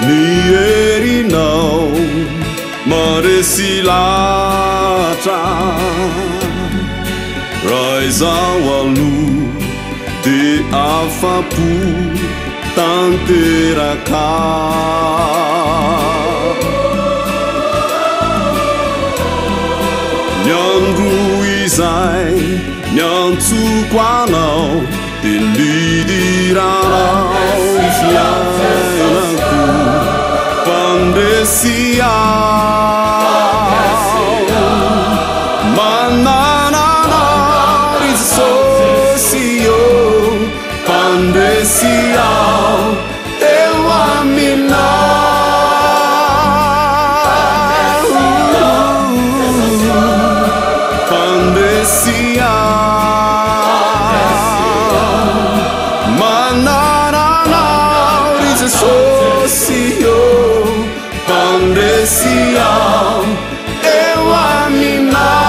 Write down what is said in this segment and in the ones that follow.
nierinao maresy latra raha izao aloha de afapo tanteraka nyandro izay nyantsoko anao de lidiranao fiainako mpandresy mananana rizosy io mpandresy eo aminao mpandresy mananana rizosy io mpandresy eo aminao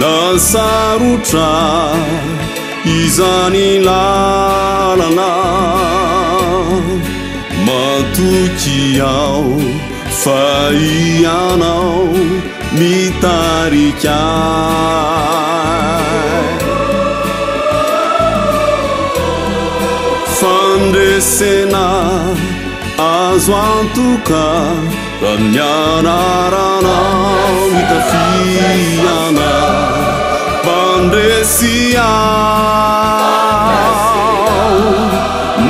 nasarotra izany lalana matoky ao fa ianao mitarika fandresena azo antoka raha nianaranao mitafiana mpandresy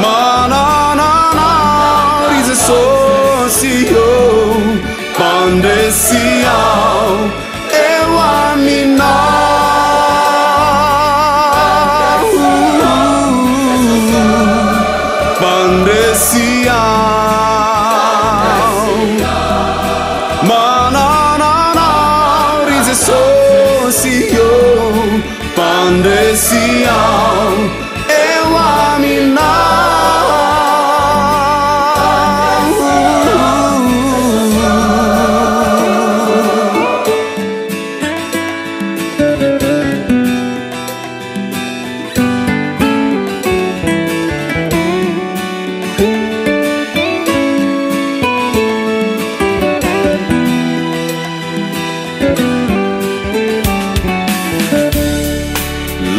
mananana rizosy io mpandresy eo aminao mpandresy mananana rizosy io mpandresy eo aminao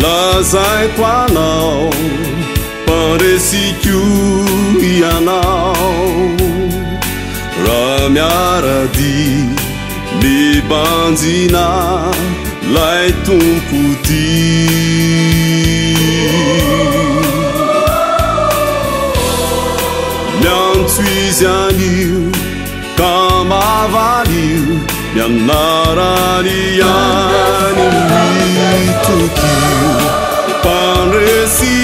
lazay toanao paresiko ianao raha miarady mibanjina lay tompody miantso izy anio ka mavalio mianarany any mitokio mpandresy